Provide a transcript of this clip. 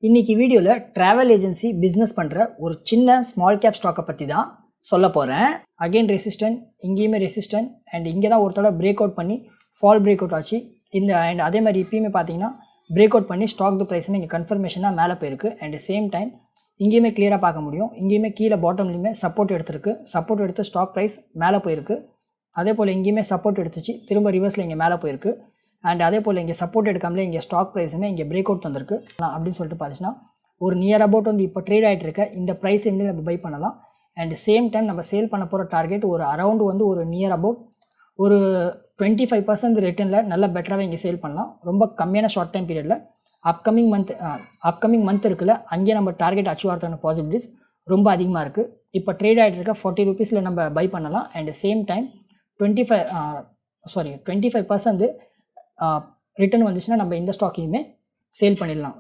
இன்னைக்கு வீடியோவில் travel agency business பண்ணுற ஒரு சின்ன ஸ்மால் கேப் ஸ்டாக்கை பற்றி தான் சொல்ல போகிறேன். அகெயின் ரெசிஸ்டன்ட், இங்கேயுமே ரெசிஸ்டன்ட் அண்ட் இங்கே தான் ஒருத்தோட பிரேக் அவுட் பண்ணி ஃபால் பிரேக் அவுட் ஆச்சு. இந்த அண்ட் அதே மாதிரி இப்பயுமே பார்த்தீங்கன்னா பிரேக் அவுட் பண்ணி ஸ்டாக் த ப்ரைஸுமே இங்கே கன்ஃபர்மேஷனாக மேலே போயிருக்கு. அண்ட் சேம் டைம் இங்கேயுமே கிளியராக பார்க்க முடியும். இங்கேயுமே கீழே பாட்டம்லேயுமே சப்போர்ட் எடுத்துருக்கு. சப்போர்ட் எடுத்து ஸ்டாக் ப்ரைஸ் மேலே போயிருக்கு. அதே போல் இங்கேயுமே சப்போர்ட் எடுத்துச்சு, திரும்ப ரிவர்ஸில் இங்கே மேலே போயிருக்கு. அண்ட் அதே போல் இங்கே சப்போர்ட் எடுக்காமலே இங்கே ஸ்டாக் ப்ரைஸுமே இங்கே பிரேக் அவுட் தந்திருக்கு. அப்படின்னு சொல்லிட்டு பார்த்துச்சுன்னா ஒரு நியர் அபவுட் வந்து இப்போ ட்ரேட் ஆகிட்டு இருக்க இந்த ப்ரைஸ் ரேஞ்சில் நம்ம பை பண்ணலாம். அண்ட் சேம் டைம் நம்ம சேல் பண்ண போகிற டார்கெட் ஒரு அரௌண்ட் வந்து ஒரு நியர் அபவுட் ஒரு 25% ரிட்டர்னில் நல்ல பெட்டராகவே இங்கே சேல் பண்ணலாம். ரொம்ப கம்மியான ஷார்ட் டைம் பீரியடில் அப்கமிங் மந்த் இருக்குல்ல, அங்கேயே நம்ம டார்கெட் அச்சீவ் ஆகிறதுக்கான பாசிபிலிட்டிஸ் ரொம்ப அதிகமாக இருக்குது. இப்போ ட்ரேட் ஆகிட்டு இருக்க 40 rupees நம்ம பை பண்ணலாம். அண்ட் சேம் டைம் 25% ரிட்டர்ன் வந்துச்சுன்னா நம்ம இந்த ஸ்டாக்கையுமே சேல் பண்ணிடலாம்.